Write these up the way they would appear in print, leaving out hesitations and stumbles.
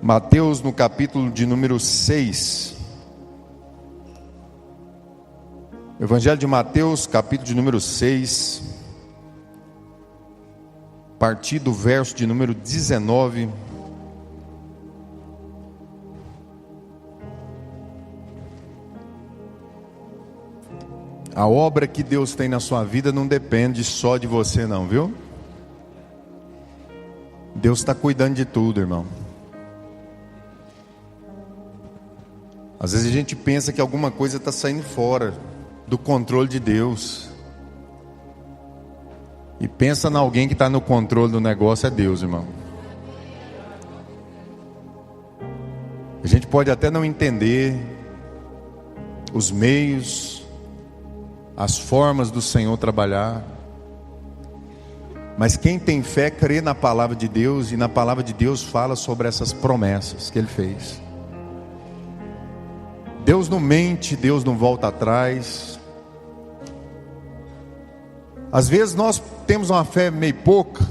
Mateus, no capítulo de número 6. Evangelho de Mateus, capítulo de número 6. A partir do verso de número 19. A obra que Deus tem na sua vida não depende só de você não, viu? Deus está cuidando de tudo, irmão. Às vezes a gente pensa que alguma coisa está saindo fora do controle de Deus. E pensa em alguém que está no controle do negócio, é Deus, irmão. A gente pode até não entender os meios, as formas do Senhor trabalhar, mas quem tem fé crê na palavra de Deus, e na palavra de Deus fala sobre essas promessas que Ele fez. Deus não mente, Deus não volta atrás. Às vezes nós temos uma fé meio pouca,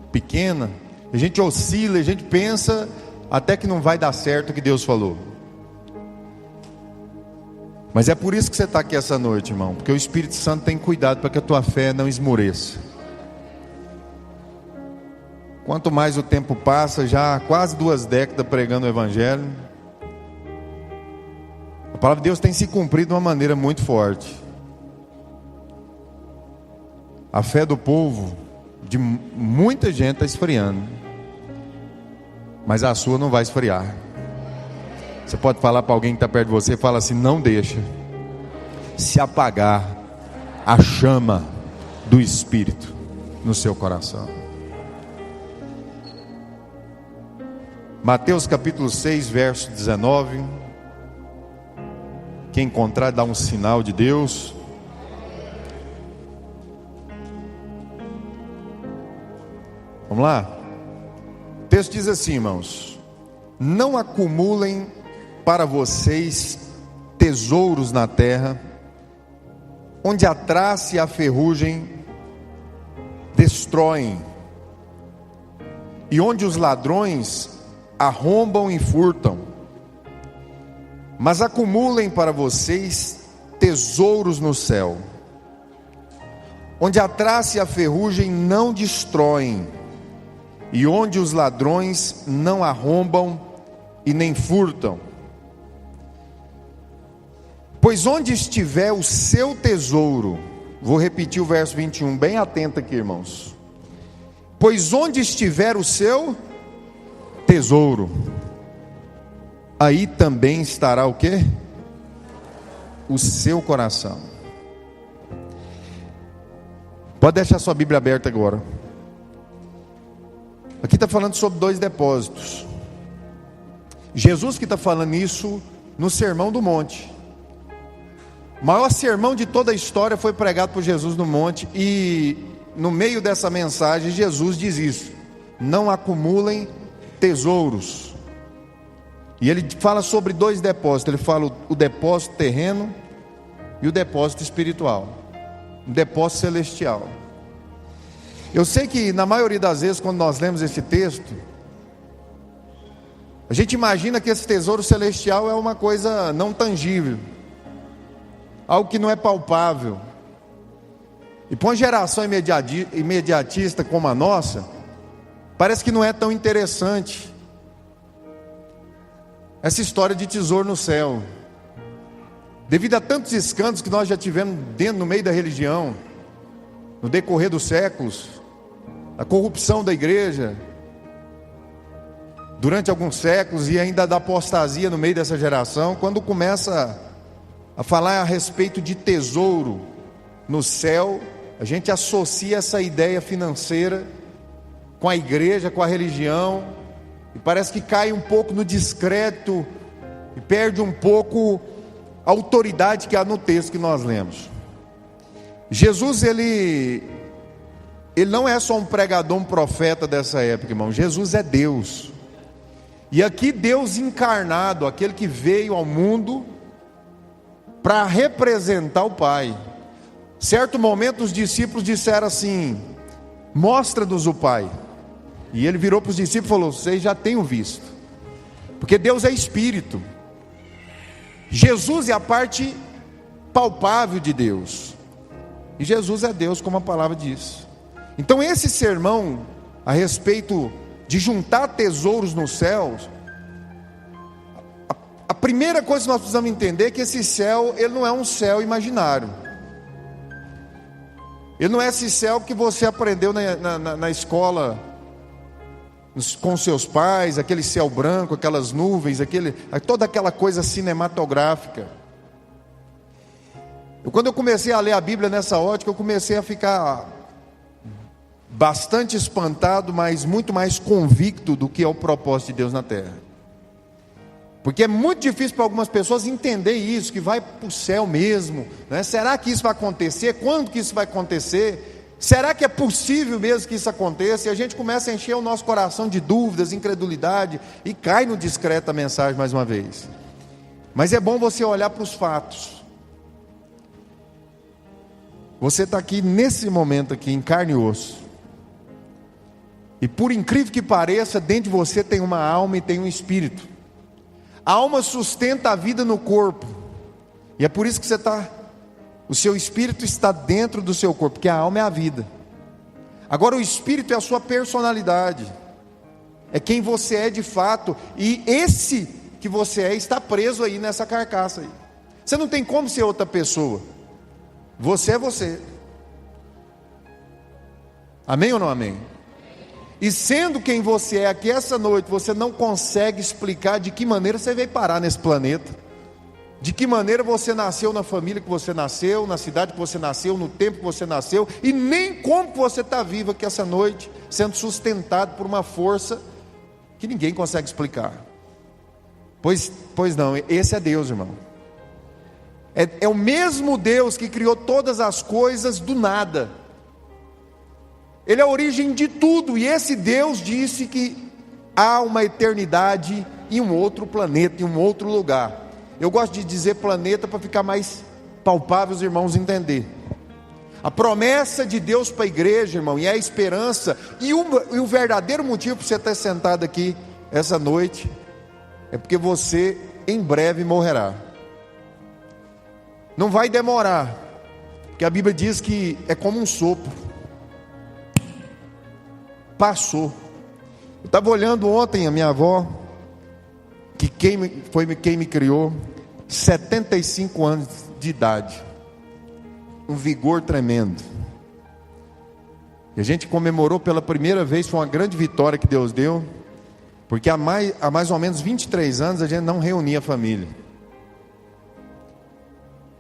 pequena, a gente oscila, a gente pensa até que não vai dar certo o que Deus falou. Mas é por isso que você está aqui essa noite, irmão, porque o Espírito Santo tem cuidado para que a tua fé não esmoreça. Quanto mais o tempo passa, já há quase 2 décadas pregando o Evangelho, a palavra de Deus tem se cumprido de uma maneira muito forte. A fé do povo, de muita gente, está esfriando, mas a sua não vai esfriar. Você pode falar para alguém que está perto de você, fala assim: não deixa se apagar a chama do Espírito no seu coração. Mateus capítulo 6, verso 19. Quem encontrar, dá um sinal de Deus. Vamos lá? O texto diz assim, irmãos: não acumulem para vocês tesouros na terra, onde a traça e a ferrugem destroem, e onde os ladrões arrombam e furtam. Mas acumulem para vocês tesouros no céu, onde a traça e a ferrugem não destroem, e onde os ladrões não arrombam e nem furtam. Pois onde estiver o seu tesouro, vou repetir o verso 21, bem atento aqui, irmãos. Pois onde estiver o seu tesouro, aí também estará o quê? O seu coração. Pode deixar sua Bíblia aberta agora. Aqui está falando sobre 2 depósitos. Jesus que está falando isso no Sermão do Monte. O maior sermão de toda a história foi pregado por Jesus no monte. E no meio dessa mensagem Jesus diz isso: não acumulem tesouros. E ele fala sobre 2 depósitos. Ele fala o depósito terreno e o depósito espiritual, o depósito celestial. Eu sei que na maioria das vezes, quando nós lemos esse texto, a gente imagina que esse tesouro celestial é uma coisa não tangível, algo que não é palpável. E para uma geração imediatista como a nossa, parece que não é tão interessante essa história de tesouro no céu, devido a tantos escândalos que nós já tivemos no meio da religião, no decorrer dos séculos, a corrupção da igreja durante alguns séculos, e ainda da apostasia no meio dessa geração. Quando começa a falar a respeito de tesouro no céu, a gente associa essa ideia financeira com a igreja, com a religião, e parece que cai um pouco no discreto e perde um pouco a autoridade que há no texto que nós lemos. Jesus, ele não é só um pregador, um profeta dessa época, irmão. Jesus é Deus. E aqui Deus encarnado, aquele que veio ao mundo para representar o Pai. Certo momento os discípulos disseram assim: mostra-nos o Pai. E ele virou para os discípulos e falou: vocês já têm o visto. Porque Deus é espírito. Jesus é a parte palpável de Deus, e Jesus é Deus, como a palavra diz. Então esse sermão a respeito de juntar tesouros nos céus, a primeira coisa que nós precisamos entender é que esse céu, ele não é um céu imaginário. Ele não é esse céu que você aprendeu na escola com seus pais, aquele céu branco, aquelas nuvens, toda aquela coisa cinematográfica. Quando eu comecei a ler a Bíblia nessa ótica, eu comecei a ficar bastante espantado, mas muito mais convicto do que é o propósito de Deus na terra. Porque é muito difícil para algumas pessoas entender isso, que vai para o céu mesmo, né? Será que isso vai acontecer? Quando que isso vai acontecer? Será que é possível mesmo que isso aconteça? E a gente começa a encher o nosso coração de dúvidas, incredulidade, e cai no discreto da mensagem mais uma vez. Mas é bom você olhar para os fatos. Você está aqui nesse momento aqui, em carne e osso. E por incrível que pareça, dentro de você tem uma alma e tem um espírito. A alma sustenta a vida no corpo. E é por isso que o seu espírito está dentro do seu corpo, porque a alma é a vida. Agora o espírito é a sua personalidade. É quem você é de fato. E esse que você é está preso aí nessa carcaça aí. Você não tem como ser outra pessoa. Você é você. Amém ou não amém? E sendo quem você é aqui essa noite, você não consegue explicar de que maneira você veio parar nesse planeta, de que maneira você nasceu na família que você nasceu, na cidade que você nasceu, no tempo que você nasceu, e nem como que você está vivo aqui essa noite, sendo sustentado por uma força que ninguém consegue explicar. Pois não, esse é Deus, irmão. É o mesmo Deus que criou todas as coisas do nada. Ele é a origem de tudo, e esse Deus disse que há uma eternidade em um outro planeta, em um outro lugar. Eu gosto de dizer planeta para ficar mais palpável os irmãos entender. A promessa de Deus para a igreja, irmão, e a esperança, e o verdadeiro motivo para você estar sentado aqui essa noite, é porque você em breve morrerá. Não vai demorar, porque a Bíblia diz que é como um sopro. Passou. Eu estava olhando ontem a minha avó, que quem me criou, 75 anos de idade, um vigor tremendo. E a gente comemorou pela primeira vez, foi uma grande vitória que Deus deu, porque há mais ou menos 23 anos a gente não reunia a família.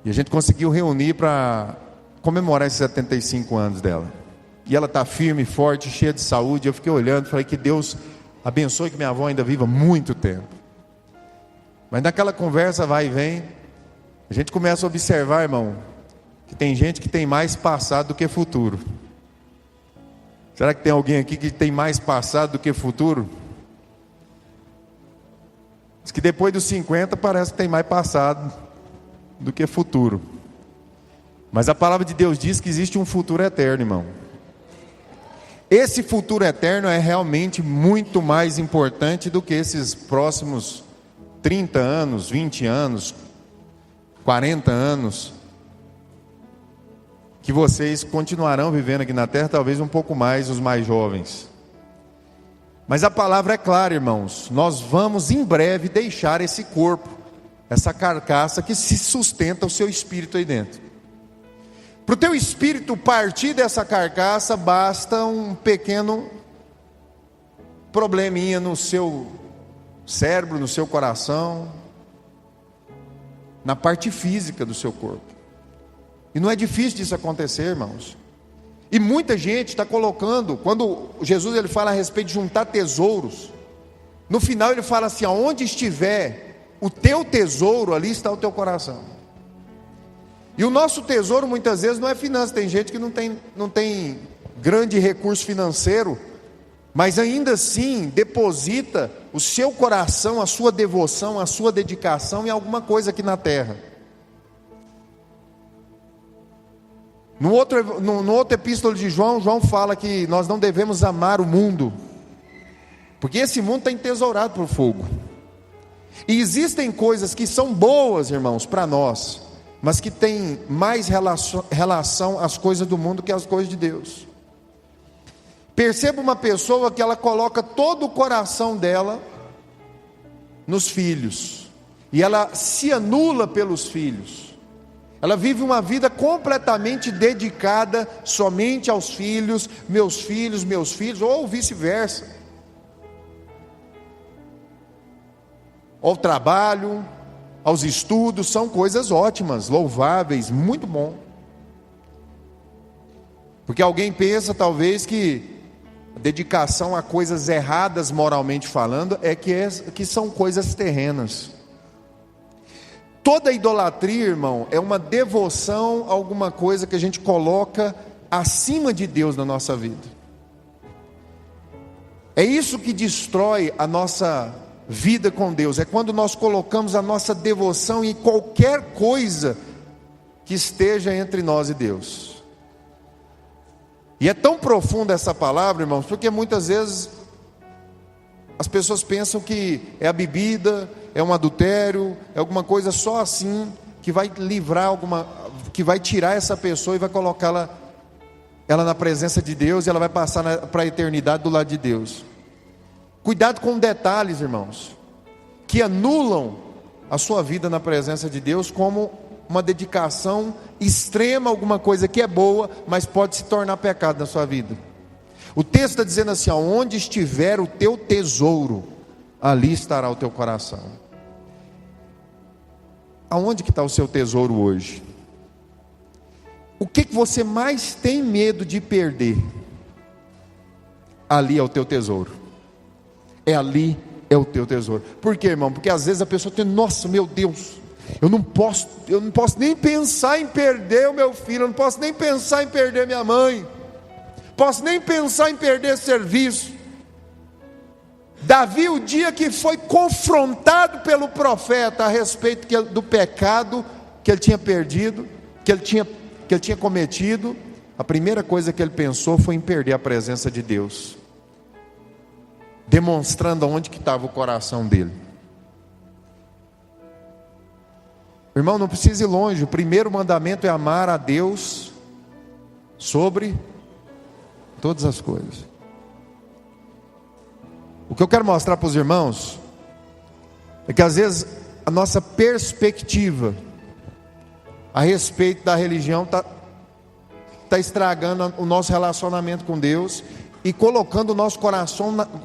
E a gente conseguiu reunir para comemorar esses 75 anos dela. E ela está firme, forte, cheia de saúde. Eu fiquei olhando, falei que Deus abençoe que minha avó ainda viva muito tempo. Mas naquela conversa vai e vem, a gente começa a observar, irmão, que tem gente que tem mais passado do que futuro. Será que tem alguém aqui que tem mais passado do que futuro? Diz que depois dos 50 parece que tem mais passado do que futuro. Mas a palavra de Deus diz que existe um futuro eterno, irmão. Esse futuro eterno é realmente muito mais importante do que esses próximos 30 anos, 20 anos, 40 anos, que vocês continuarão vivendo aqui na terra, talvez um pouco mais os mais jovens. Mas a palavra é clara, irmãos, nós vamos em breve deixar esse corpo, essa carcaça que se sustenta o seu espírito aí dentro. Para o teu espírito partir dessa carcaça, basta um pequeno probleminha no seu cérebro, no seu coração, na parte física do seu corpo. E não é difícil disso acontecer, irmãos. E muita gente está colocando, quando Jesus ele fala a respeito de juntar tesouros, no final ele fala assim: aonde estiver o teu tesouro, ali está o teu coração. E o nosso tesouro muitas vezes não é finança. Tem gente que não tem grande recurso financeiro, mas ainda assim deposita o seu coração, a sua devoção, a sua dedicação em alguma coisa aqui na terra. No outro epístolo de João, João fala que nós não devemos amar o mundo, porque esse mundo está entesourado por fogo. E existem coisas que são boas, irmãos, para nós, mas que têm mais relação às coisas do mundo que às coisas de Deus. Perceba uma pessoa que ela coloca todo o coração dela nos filhos, e ela se anula pelos filhos. Ela vive uma vida completamente dedicada somente aos filhos, meus filhos, ou vice-versa. Ao trabalho, aos estudos, são coisas ótimas, louváveis, muito bom. Porque alguém pensa talvez que a dedicação a coisas erradas moralmente falando que são coisas terrenas. Toda idolatria, irmão, é uma devoção a alguma coisa que a gente coloca acima de Deus na nossa vida. É isso que destrói a nossa vida com Deus, é quando nós colocamos a nossa devoção em qualquer coisa que esteja entre nós e Deus. E é tão profunda essa palavra, irmãos, porque muitas vezes as pessoas pensam que é a bebida, é um adultério, é alguma coisa só assim que vai livrar que vai tirar essa pessoa e vai colocá-la na presença de Deus, e ela vai passar para a eternidade do lado de Deus. Cuidado com detalhes, irmãos, que anulam a sua vida na presença de Deus, como uma dedicação extrema a alguma coisa que é boa, mas pode se tornar pecado na sua vida. O texto está dizendo assim: onde estiver o teu tesouro, ali estará o teu coração. Aonde que está o seu tesouro hoje? O que você mais tem medo de perder? Ali é o teu tesouro. Ali é o teu tesouro. Por quê, irmão? Porque às vezes a pessoa tem: nossa, meu Deus, eu não posso nem pensar em perder o meu filho, eu não posso nem pensar em perder minha mãe, posso nem pensar em perder serviço. Davi, o dia que foi confrontado pelo profeta a respeito do pecado que ele tinha perdido, que ele tinha cometido, a primeira coisa que ele pensou foi em perder a presença de Deus, demonstrando onde que estava o coração dele. Irmão, não precisa ir longe. O primeiro mandamento é amar a Deus sobre todas as coisas. O que eu quero mostrar para os irmãos é que às vezes a nossa perspectiva a respeito da religião está estragando o nosso relacionamento com Deus e colocando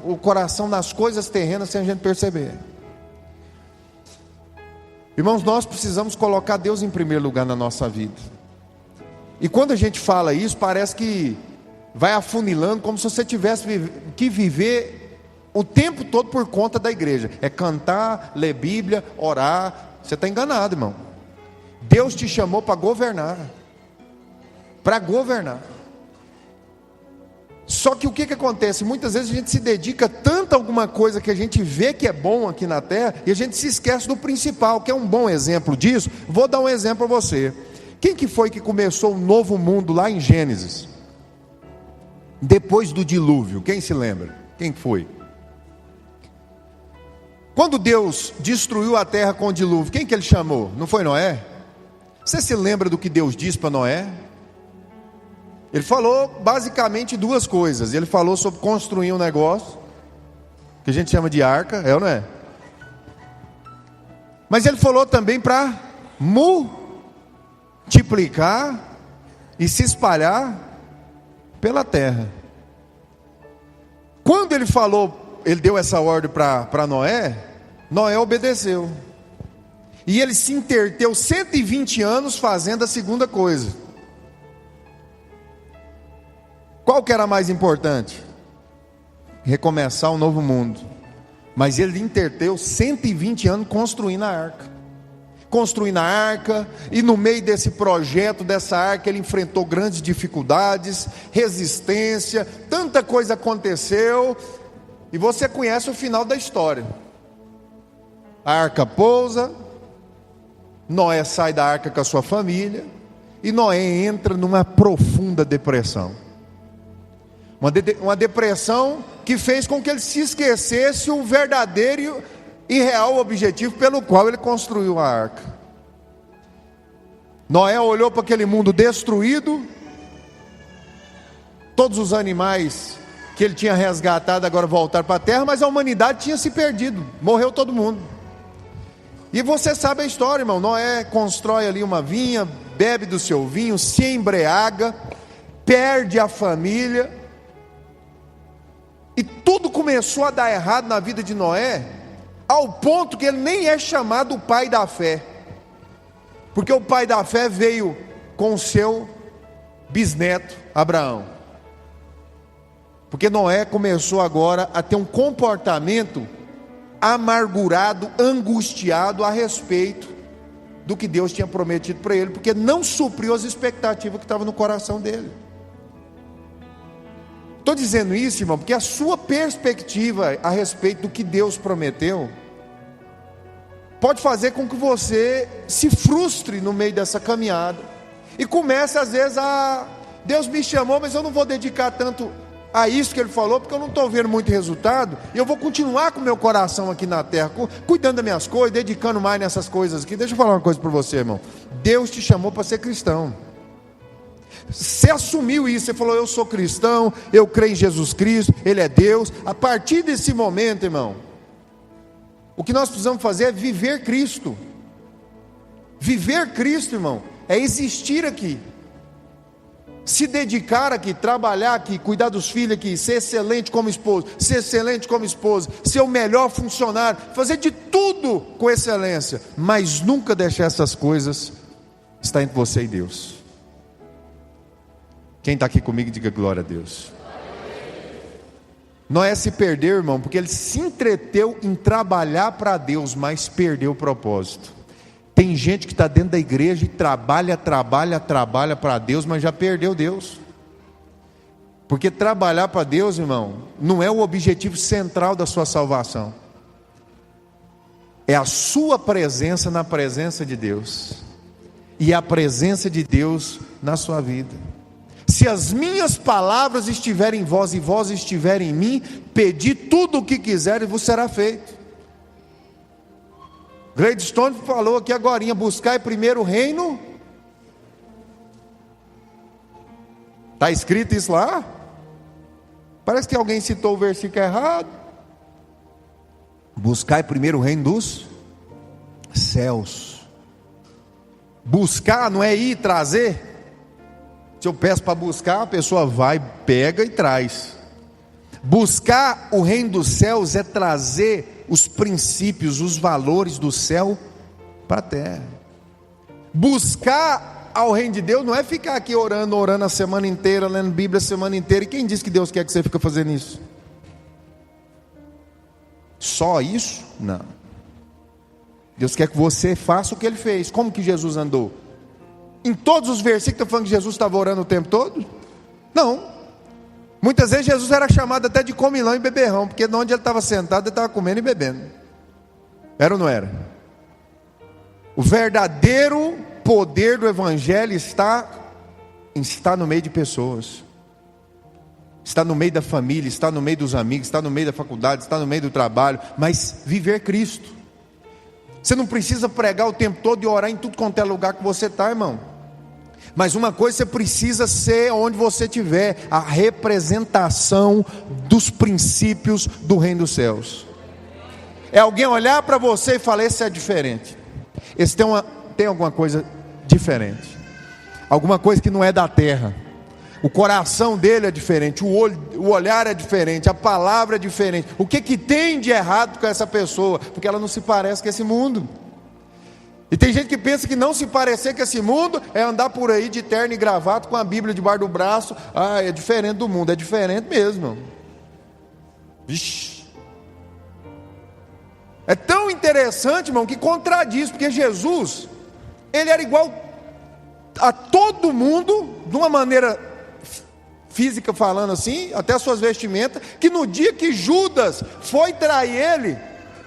o coração nas coisas terrenas sem a gente perceber. Irmãos, nós precisamos colocar Deus em primeiro lugar na nossa vida. E quando a gente fala isso, parece que vai afunilando, como se você tivesse que viver o tempo todo por conta da igreja. É cantar, ler Bíblia, orar. Você está enganado, irmão. Deus te chamou para governar. Para governar. Só que o que acontece? Muitas vezes a gente se dedica tanto a alguma coisa que a gente vê que é bom aqui na terra, e a gente se esquece do principal, que é um bom exemplo disso. Vou dar um exemplo para você. Quem que foi que começou o novo mundo lá em Gênesis? Depois do dilúvio, quem se lembra? Quem foi? Quando Deus destruiu a terra com o dilúvio, quem que ele chamou? Não foi Noé? Você se lembra do que Deus disse para Noé? Ele falou basicamente duas coisas. Ele falou sobre construir um negócio, que a gente chama de arca, é ou não é? Mas ele falou também para multiplicar e se espalhar pela terra. Quando ele falou, ele deu essa ordem para Noé, Noé obedeceu. E ele se entreteu 120 anos fazendo a segunda coisa. Qual que era mais importante? Recomeçar um novo mundo. Mas ele entreteu 120 anos construindo a arca. Construindo a arca, e no meio desse projeto, dessa arca, ele enfrentou grandes dificuldades, resistência, tanta coisa aconteceu, e você conhece o final da história. A arca pousa, Noé sai da arca com a sua família, e Noé entra numa profunda depressão. Uma depressão que fez com que ele se esquecesse o verdadeiro e real objetivo pelo qual ele construiu a arca. Noé olhou para aquele mundo destruído, todos os animais que ele tinha resgatado agora voltaram para a terra, mas a humanidade tinha se perdido, morreu todo mundo. E você sabe a história, irmão. Noé constrói ali uma vinha, bebe do seu vinho, se embriaga, perde a família, e tudo começou a dar errado na vida de Noé, ao ponto que ele nem é chamado o pai da fé, porque o pai da fé veio com o seu bisneto Abraão. Porque Noé começou agora a ter um comportamento amargurado, angustiado a respeito do que Deus tinha prometido para ele, porque não supriu as expectativas que estavam no coração dele. Estou dizendo isso, irmão, porque a sua perspectiva a respeito do que Deus prometeu pode fazer com que você se frustre no meio dessa caminhada e comece às vezes a: Deus me chamou, mas eu não vou dedicar tanto a isso que Ele falou, porque eu não estou vendo muito resultado, e eu vou continuar com o meu coração aqui na terra, cuidando das minhas coisas, dedicando mais nessas coisas aqui. Deixa eu falar uma coisa para você, irmão. Deus te chamou para ser cristão. Você assumiu isso, você falou: eu sou cristão, eu creio em Jesus Cristo, Ele é Deus. A partir desse momento, irmão, o que nós precisamos fazer é viver Cristo. Viver Cristo, irmão, é existir aqui, se dedicar aqui, trabalhar aqui, cuidar dos filhos aqui, ser excelente como esposo, ser excelente como esposa, ser o melhor funcionário, fazer de tudo com excelência, mas nunca deixar essas coisas estar entre você e Deus. Quem está aqui comigo, diga glória a Deus. Noé se perdeu, irmão, porque ele se entreteu em trabalhar para Deus, mas perdeu o propósito. Tem gente que está dentro da igreja e trabalha para Deus, mas já perdeu Deus. Porque trabalhar para Deus, irmão, não é o objetivo central da sua salvação. É a sua presença na presença de Deus, e a presença de Deus na sua vida. Se as minhas palavras estiverem em vós e vós estiverem em mim, pedi tudo o que quiseres e vos será feito. Gladstone falou aqui agorinha: buscai primeiro o reino. Está escrito isso lá? Parece que alguém citou o versículo errado. Buscai primeiro o reino dos céus. Buscar não é ir trazer. Se eu peço para buscar, a pessoa vai, pega e traz. Buscar o reino dos céus é trazer os princípios, os valores do céu para a terra. Buscar ao reino de Deus não é ficar aqui orando a semana inteira, lendo Bíblia a semana inteira. E quem disse que Deus quer que você fique fazendo isso? Só isso? Não. Deus quer que você faça o que Ele fez. Como que Jesus andou? Em todos os versículos está falando que Jesus estava orando o tempo todo? Não. Muitas vezes Jesus era chamado até de comilão e beberrão, porque de onde ele estava sentado, ele estava comendo e bebendo. Era ou não era? O verdadeiro poder do Evangelho está no meio de pessoas, está no meio da família, está no meio dos amigos, está no meio da faculdade, está no meio do trabalho, mas viver Cristo. Você não precisa pregar o tempo todo e orar em tudo quanto é lugar que você está, irmão. Mas uma coisa, você precisa ser, onde você estiver, a representação dos princípios do reino dos céus. É alguém olhar para você e falar: esse é diferente, esse tem alguma coisa diferente, alguma coisa que não é da terra. O coração dele é diferente, o olhar é diferente, a palavra é diferente. O que tem de errado com essa pessoa? Porque ela não se parece com esse mundo. E tem gente que pensa que não se parecer com esse mundo é andar por aí de terno e gravata com a Bíblia debaixo do braço. Ah, é diferente do mundo. É diferente mesmo. Vixe. É tão interessante, irmão, que contradiz, porque Jesus, Ele era igual a todo mundo, de uma maneira física falando assim, até as suas vestimentas, que no dia que Judas foi trair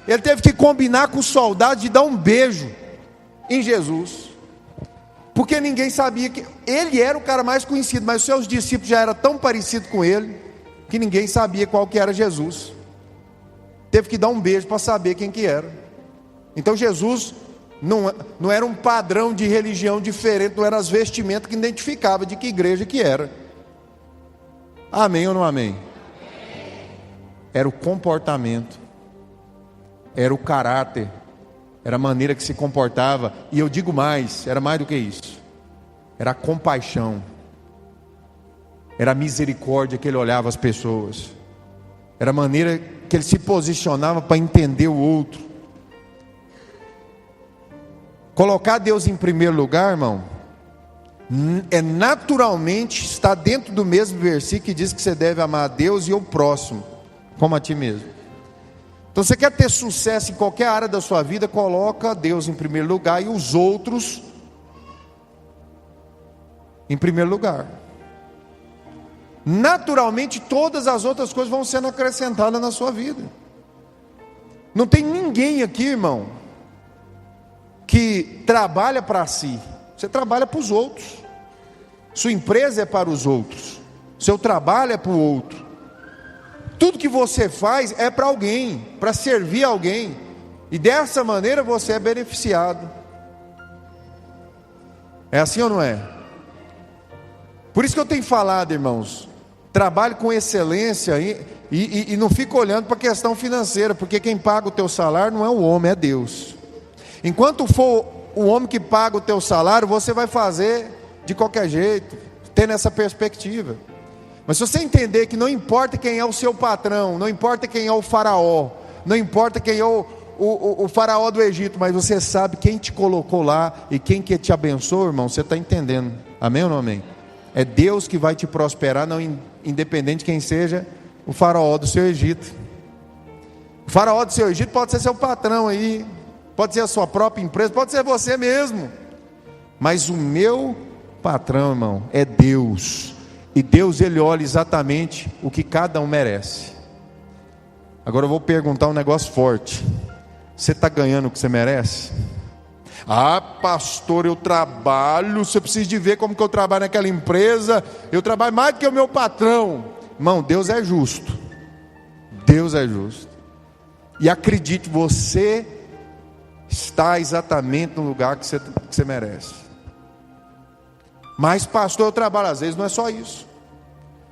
ele teve que combinar com os soldados de dar um beijo em Jesus, porque ninguém sabia que ele era o cara mais conhecido, mas os seus discípulos já eram tão parecidos com ele, que ninguém sabia qual que era Jesus. teve que dar um beijo para saber quem que era. Então Jesus não era um padrão de religião diferente, não era as vestimentas que identificava de que igreja que era. Amém ou não amém? Era o comportamento, era o caráter, era a maneira que se comportava. E eu digo mais, era mais do que isso. Era a compaixão, era a misericórdia que ele olhava as pessoas, era a maneira que ele se posicionava para entender o outro. Colocar Deus em primeiro lugar, irmão, é naturalmente estar dentro do mesmo versículo que diz que você deve amar a Deus e o próximo como a ti mesmo. Então você quer ter sucesso em qualquer área da sua vida, coloca Deus em primeiro lugar e os outros em primeiro lugar. Naturalmente todas as outras coisas vão sendo acrescentadas na sua vida. Não tem ninguém aqui, irmão, que trabalha para si. Você trabalha para os outros. Sua empresa é para os outros. Seu trabalho é para o outro. Tudo que você faz é para alguém, para servir alguém. E dessa maneira você é beneficiado. É assim ou não é? Por isso que eu tenho falado, irmãos, trabalhe com excelência e não fique olhando para a questão financeira, porque quem paga o teu salário não é o homem, é Deus. Enquanto for o homem que paga o teu salário, você vai fazer de qualquer jeito, tendo essa perspectiva. Mas se você entender que não importa quem é o seu patrão, não importa quem é o faraó, não importa quem é o faraó do Egito, mas você sabe quem te colocou lá e quem que te abençoou, irmão, você está entendendo. Amém ou não amém? É Deus que vai te prosperar, não independente de quem seja o faraó do seu Egito. O faraó do seu Egito pode ser seu patrão aí, pode ser a sua própria empresa, pode ser você mesmo. Mas o meu patrão, irmão, é Deus. E Deus, Ele olha exatamente o que cada um merece. Agora eu vou perguntar um negócio forte. Você está ganhando o que você merece? Ah, pastor, eu trabalho, você precisa de ver como que eu trabalho naquela empresa, eu trabalho mais do que o meu patrão. Irmão, Deus é justo. Deus é justo. E acredite, você está exatamente no lugar que você merece. Mas pastor, eu trabalho, às vezes não é só isso.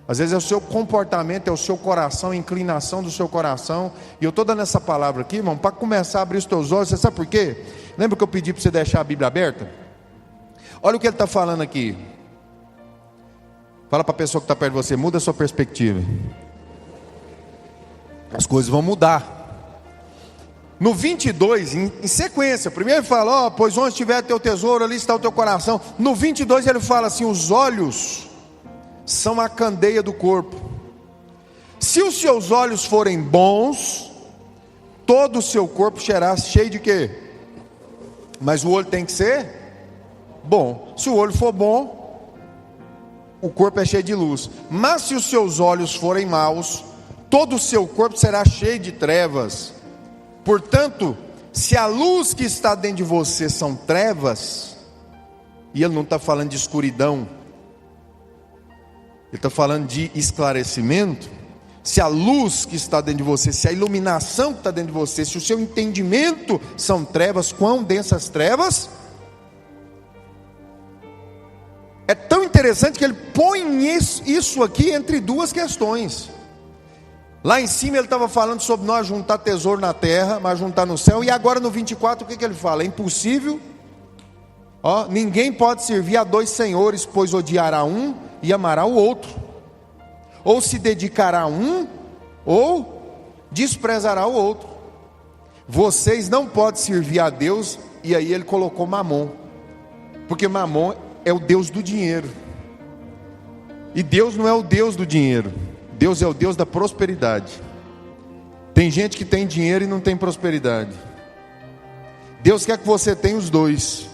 Às vezes é o seu comportamento, é o seu coração, a inclinação do seu coração. E eu estou dando essa palavra aqui, irmão, para começar a abrir os teus olhos. Você sabe por quê? Lembra que eu pedi para você deixar a Bíblia aberta? Olha o que ele está falando aqui. Fala para a pessoa que está perto de você, muda a sua perspectiva. As coisas vão mudar. No 22, em sequência, primeiro ele fala, pois onde estiver teu tesouro, ali está o teu coração. No 22 ele fala assim, os olhos são a candeia do corpo. Se os seus olhos forem bons, todo o seu corpo será cheio de quê? Mas o olho tem que ser bom. Se o olho for bom, o corpo é cheio de luz. Mas se os seus olhos forem maus, todo o seu corpo será cheio de trevas. Portanto, se a luz que está dentro de você são trevas, e ele não está falando de escuridão, ele está falando de esclarecimento. Se a luz que está dentro de você, se a iluminação que está dentro de você, se o seu entendimento são trevas, quão densas trevas? É tão interessante que ele põe isso aqui entre duas questões. Lá em cima ele estava falando sobre nós juntar tesouro na terra, mas juntar no céu. E agora no 24 o que ele fala? É impossível. Ninguém pode servir a dois senhores, pois odiará um e amará o outro. Ou se dedicará a um, ou desprezará o outro. Vocês não podem servir a Deus. E aí ele colocou Mamon, porque Mamon é o Deus do dinheiro. E Deus não é o Deus do dinheiro. Deus é o Deus da prosperidade. Tem gente que tem dinheiro e não tem prosperidade. Deus quer que você tenha os dois.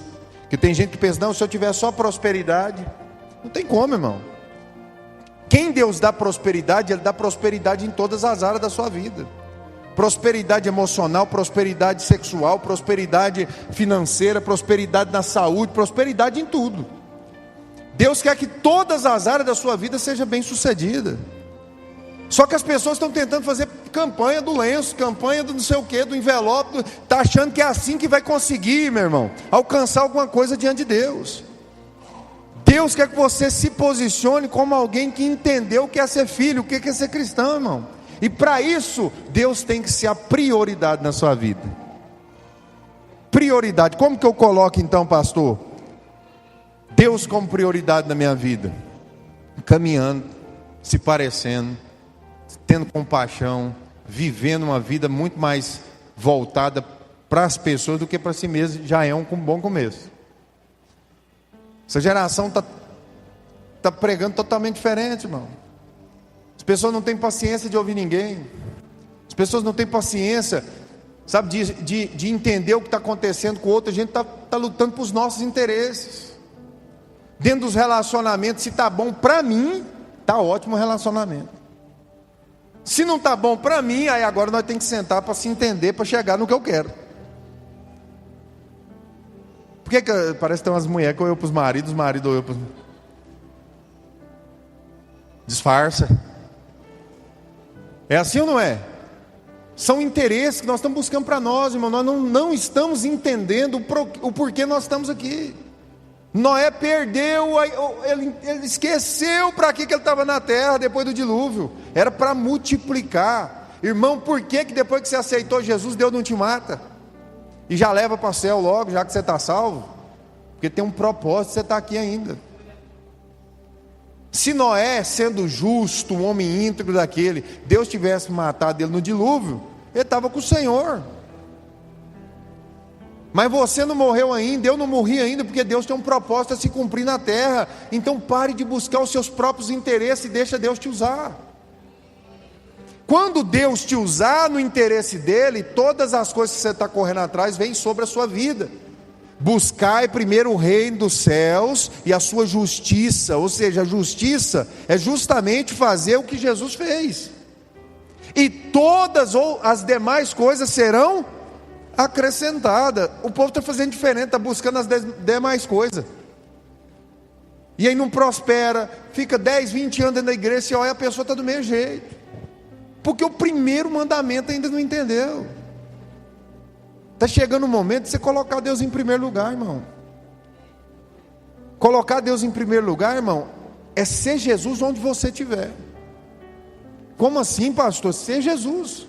Porque tem gente que pensa, não, se eu tiver só prosperidade, não tem como, irmão. Quem Deus dá prosperidade, Ele dá prosperidade em todas as áreas da sua vida. Prosperidade emocional, prosperidade sexual, prosperidade financeira, prosperidade na saúde, prosperidade em tudo. Deus quer que todas as áreas da sua vida sejam bem-sucedidas. Só que as pessoas estão tentando fazer campanha do lenço, campanha do não sei o que, do envelope, está achando que é assim que vai conseguir, meu irmão, alcançar alguma coisa diante de Deus. Deus quer que você se posicione como alguém que entendeu o que é ser filho, o que é ser cristão, irmão. E para isso, Deus tem que ser a prioridade na sua vida. Prioridade, como que eu coloco então, pastor? Deus como prioridade na minha vida, caminhando, se parecendo, tendo compaixão, vivendo uma vida muito mais voltada para as pessoas do que para si mesmo, já é um bom começo. Essa geração está pregando totalmente diferente, irmão. As pessoas não têm paciência de ouvir ninguém. As pessoas não têm paciência, sabe, de entender o que está acontecendo com o outro. A gente está lutando para os nossos interesses. Dentro dos relacionamentos, se está bom para mim, está ótimo o relacionamento. Se não está bom para mim, aí agora nós temos que sentar para se entender, para chegar no que eu quero. Por que parece que tem umas mulheres que olham para os maridos, os maridos olham para os... Disfarça. É assim ou não é? São interesses que nós estamos buscando para nós, irmão. Nós não estamos entendendo o porquê nós estamos aqui. Noé perdeu, ele esqueceu para que ele estava na terra depois do dilúvio. Era para multiplicar. Irmão, por que depois que você aceitou Jesus, Deus não te mata? E já leva para o céu logo, já que você está salvo? Porque tem um propósito, você está aqui ainda. Se Noé, sendo justo, um homem íntegro daquele, Deus tivesse matado ele no dilúvio, ele estava com o Senhor. Mas você não morreu ainda, eu não morri ainda, porque Deus tem um propósito a se cumprir na terra. Então pare de buscar os seus próprios interesses e deixa Deus te usar. Quando Deus te usar no interesse dele, todas as coisas que você está correndo atrás vêm sobre a sua vida. Buscai primeiro o reino dos céus e a sua justiça. Ou seja, a justiça é justamente fazer o que Jesus fez. E todas as demais coisas serão acrescentadas. O povo está fazendo diferente, está buscando as demais coisas. E aí não prospera, fica 10, 20 anos dentro da igreja e olha, a pessoa está do mesmo jeito. Porque o primeiro mandamento ainda não entendeu. Está chegando o momento de você colocar Deus em primeiro lugar, irmão. Colocar Deus em primeiro lugar, irmão, é ser Jesus onde você estiver. Como assim, pastor? Ser Jesus.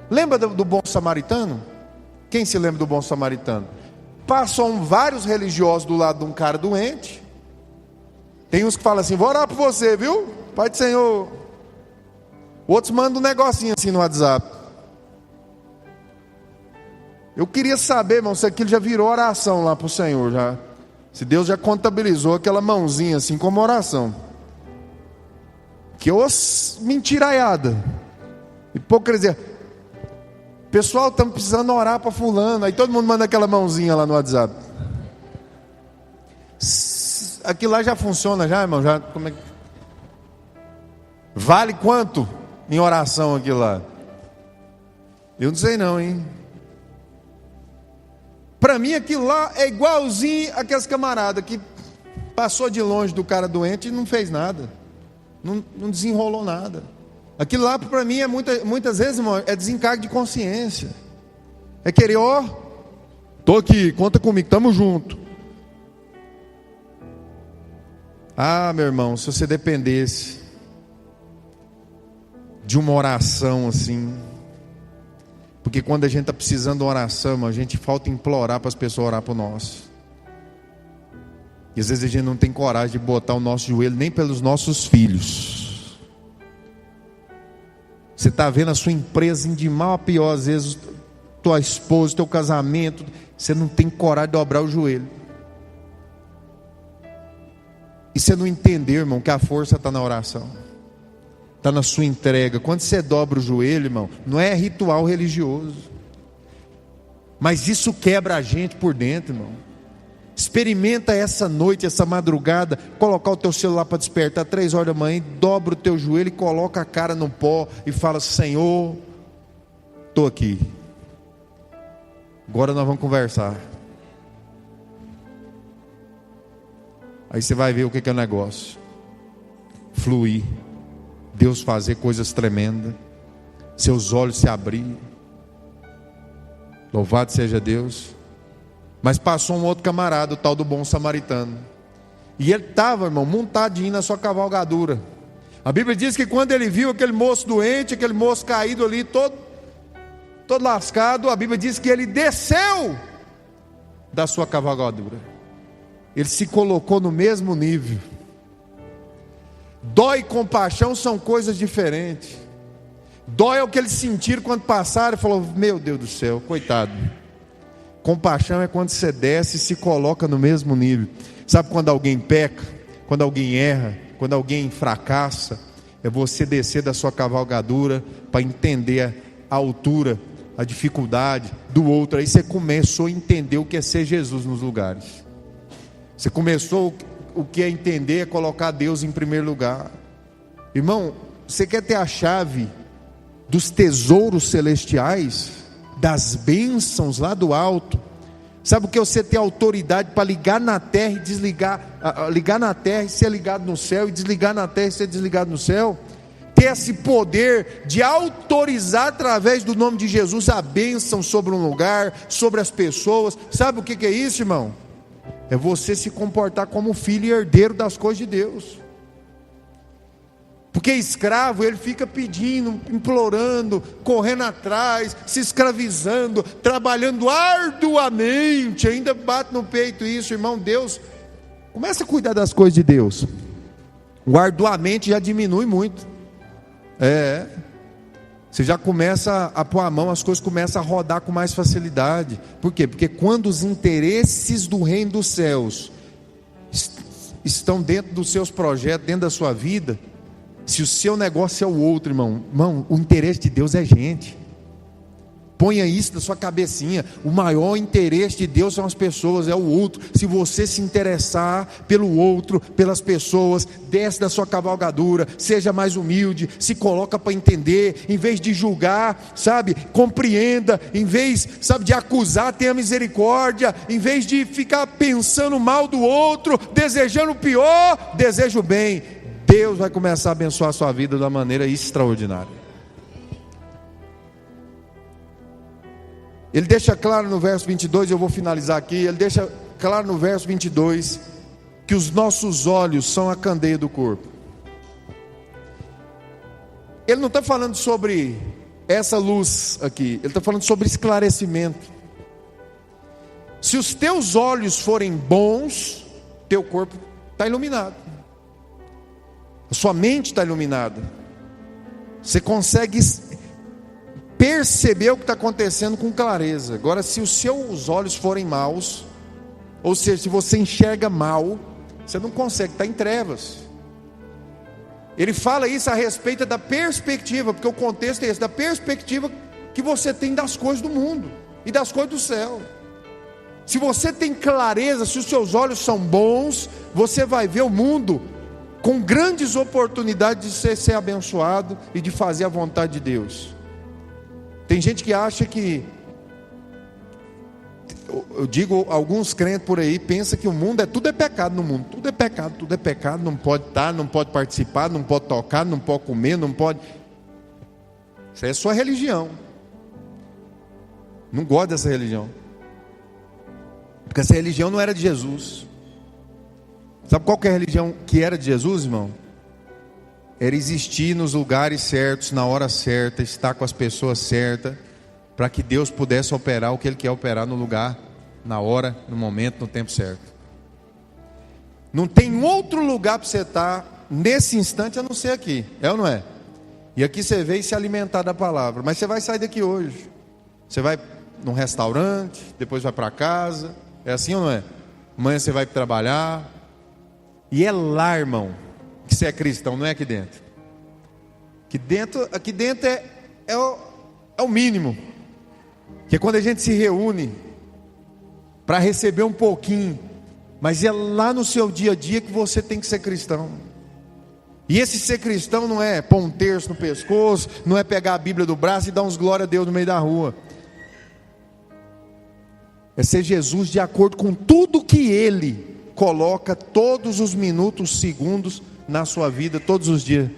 Lembra do bom samaritano? Quem se lembra do bom samaritano? Passam vários religiosos do lado de um cara doente. Tem uns que falam assim, vou orar por você, viu? Pai do Senhor. Outros mandam um negocinho assim no WhatsApp. Eu queria saber, irmão, se aquilo já virou oração lá para o Senhor, já. Se Deus já contabilizou aquela mãozinha assim como oração. Que mentiraiada. Hipocrisia. Pessoal, estamos precisando orar para fulano. Aí todo mundo manda aquela mãozinha lá no WhatsApp. Aquilo lá já funciona já, irmão? Já, como é que... Vale quanto em oração aquilo lá? Eu não sei não, hein? Para mim aquilo lá é igualzinho aqueles camaradas que passou de longe do cara doente e não fez nada. Não desenrolou nada. Aquilo lá para mim é muitas vezes, irmão, é desencargo de consciência. É querer, tô aqui, conta comigo, estamos juntos. Ah, meu irmão, se você dependesse de uma oração assim, porque quando a gente está precisando de uma oração, irmão, a gente falta implorar para as pessoas orar por nós. E às vezes a gente não tem coragem de botar o nosso joelho nem pelos nossos filhos. Você está vendo a sua empresa indo de mal a pior, às vezes tua esposa, teu casamento, você não tem coragem de dobrar o joelho. E você não entender, irmão, que a força está na oração, está na sua entrega. Quando você dobra o joelho, irmão, não é ritual religioso, mas isso quebra a gente por dentro, irmão. Experimenta essa noite, essa madrugada, colocar o teu celular para despertar 3 horas da manhã, dobra o teu joelho e coloca a cara no pó e fala: Senhor, estou aqui, agora nós vamos conversar. Aí você vai ver o que é o negócio fluir. Deus fazer coisas tremendas, seus olhos se abrirem. Louvado seja Deus. Mas passou um outro camarada, o tal do bom samaritano, e ele estava, irmão, montadinho na sua cavalgadura. A Bíblia diz que quando ele viu aquele moço doente, aquele moço caído ali, todo lascado, a Bíblia diz que ele desceu da sua cavalgadura. Ele se colocou no mesmo nível. Dó e compaixão são coisas diferentes. Dó é o que eles sentiram quando passaram e falou: meu Deus do céu, coitado. Compaixão é quando você desce e se coloca no mesmo nível. Sabe quando alguém peca, quando alguém erra, quando alguém fracassa? É você descer da sua cavalgadura para entender a altura, a dificuldade do outro. Aí você começou a entender o que é ser Jesus nos lugares. Você começou o que é entender, é colocar Deus em primeiro lugar. Irmão, você quer ter a chave dos tesouros celestiais, das bênçãos lá do alto? Sabe o que é você ter autoridade para ligar na terra e desligar, ligar na terra e ser ligado no céu, e desligar na terra e ser desligado no céu? Ter esse poder de autorizar através do nome de Jesus a bênção sobre um lugar, sobre as pessoas. Sabe o que é isso, irmão? É você se comportar como filho e herdeiro das coisas de Deus. Porque escravo, ele fica pedindo, implorando, correndo atrás, se escravizando, trabalhando arduamente, ainda bate no peito isso, irmão. Deus, começa a cuidar das coisas de Deus. O arduamente já diminui muito. Você já começa a pôr a mão, as coisas começam a rodar com mais facilidade. Por quê? Porque quando os interesses do reino dos céus estão dentro dos seus projetos, dentro da sua vida, se o seu negócio é o outro, irmão, o interesse de Deus é gente. Ponha isso na sua cabecinha. O maior interesse de Deus são as pessoas, é o outro. Se você se interessar pelo outro, pelas pessoas, desce da sua cavalgadura, seja mais humilde, se coloca para entender, em vez de julgar, sabe, compreenda, em vez, sabe, de acusar, tenha misericórdia, em vez de ficar pensando mal do outro, desejando o pior, deseja o bem. Deus vai começar a abençoar a sua vida de uma maneira extraordinária. Ele deixa claro no verso 22, eu vou finalizar aqui. Ele deixa claro no verso 22 que os nossos olhos são a candeia do corpo. Ele não está falando sobre essa luz aqui, ele está falando sobre esclarecimento. Se os teus olhos forem bons, teu corpo está iluminado, a sua mente está iluminada, você consegue perceber o que está acontecendo com clareza. Agora, se os seus olhos forem maus, ou seja, se você enxerga mal, você não consegue, está em trevas. Ele fala isso a respeito da perspectiva, porque o contexto é esse, da perspectiva que você tem das coisas do mundo e das coisas do céu. Se você tem clareza, se os seus olhos são bons, você vai ver o mundo com grandes oportunidades de ser abençoado e de fazer a vontade de Deus. Tem gente que acha que, eu digo, alguns crentes por aí pensam que o mundo tudo é pecado no mundo. Tudo é pecado, não pode estar, não pode participar, não pode tocar, não pode comer, não pode. Isso é sua religião. Não gosto dessa religião. Porque essa religião não era de Jesus. Sabe qual que é a religião que era de Jesus, irmão? Era existir nos lugares certos, na hora certa, estar com as pessoas certas, para que Deus pudesse operar o que Ele quer operar no lugar, na hora, no momento, no tempo certo. Não tem outro lugar para você estar nesse instante a não ser aqui, é ou não é? E aqui você veio se alimentar da palavra, mas você vai sair daqui hoje. Você vai num restaurante, depois vai para casa, é assim ou não é? Amanhã você vai trabalhar, e é lá, irmão, que você é cristão, não é aqui dentro. Aqui dentro é o mínimo. Que é quando a gente se reúne para receber um pouquinho, mas é lá no seu dia a dia que você tem que ser cristão. E esse ser cristão não é pôr um terço no pescoço, não é pegar a Bíblia do braço e dar uns glória a Deus no meio da rua. É ser Jesus de acordo com tudo que Ele coloca todos os minutos, segundos na sua vida, todos os dias.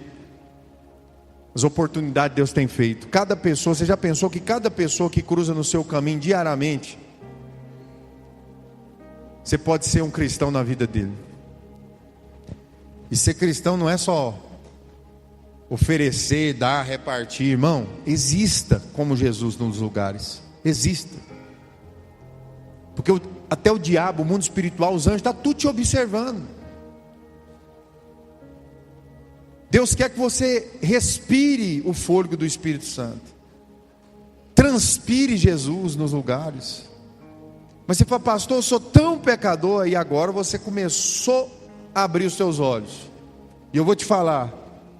as oportunidades que Deus tem feito. Cada pessoa, você já pensou que cada pessoa que cruza no seu caminho diariamente, você pode ser um cristão na vida dele. E ser cristão não é só oferecer, dar, repartir, irmão. Exista como Jesus nos lugares. Exista. Porque até o diabo, o mundo espiritual, os anjos, está tudo te observando. Deus quer que você respire o fôlego do Espírito Santo. Transpire Jesus nos lugares. Mas você fala, pastor, eu sou tão pecador. E agora você começou a abrir os seus olhos. E eu vou te falar,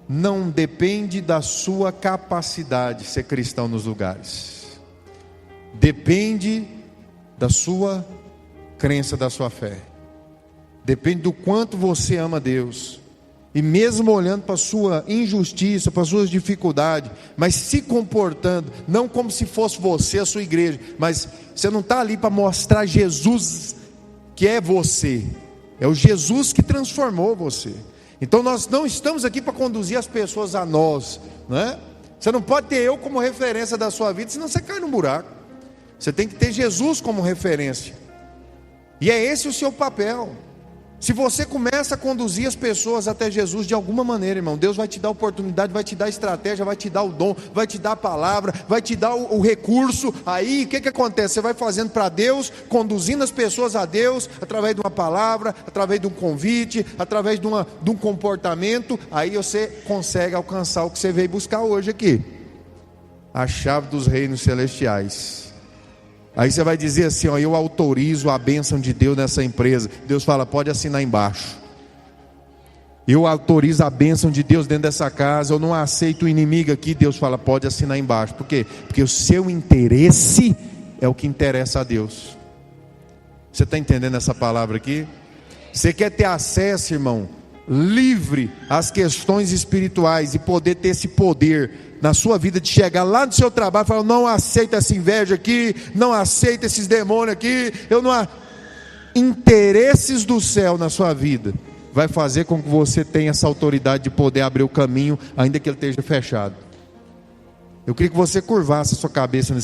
não depende da sua capacidade ser cristão nos lugares. Depende da sua crença, da sua fé. Depende do quanto você ama Deus. E mesmo olhando para a sua injustiça, para as suas dificuldades, mas se comportando, não como se fosse você, a sua igreja, mas você não está ali para mostrar Jesus que é você, é o Jesus que transformou você. Então nós não estamos aqui para conduzir as pessoas a nós, né? Você não pode ter eu como referência da sua vida, senão você cai no buraco. Você tem que ter Jesus como referência, e é esse o seu papel. Se você começa a conduzir as pessoas até Jesus de alguma maneira, irmão, Deus vai te dar oportunidade, vai te dar estratégia, vai te dar o dom, vai te dar a palavra, vai te dar o recurso. Aí o que acontece? Você vai fazendo para Deus, conduzindo as pessoas a Deus, através de uma palavra, através de um convite, através de um comportamento. Aí você consegue alcançar o que você veio buscar hoje aqui, a chave dos reinos celestiais. Aí você vai dizer assim, ó, eu autorizo a bênção de Deus nessa empresa. Deus fala, pode assinar embaixo. Eu autorizo a bênção de Deus dentro dessa casa. Eu não aceito o inimigo aqui. Deus fala, pode assinar embaixo. Por quê? Porque o seu interesse é o que interessa a Deus. Você está entendendo essa palavra aqui? Você quer ter acesso, irmão, livre às questões espirituais e poder ter esse poder na sua vida de chegar lá no seu trabalho e falar, não aceita essa inveja aqui, não aceita esses demônios aqui, interesses do céu na sua vida, vai fazer com que você tenha essa autoridade de poder abrir o caminho, ainda que ele esteja fechado. Eu queria que você curvasse a sua cabeça nesse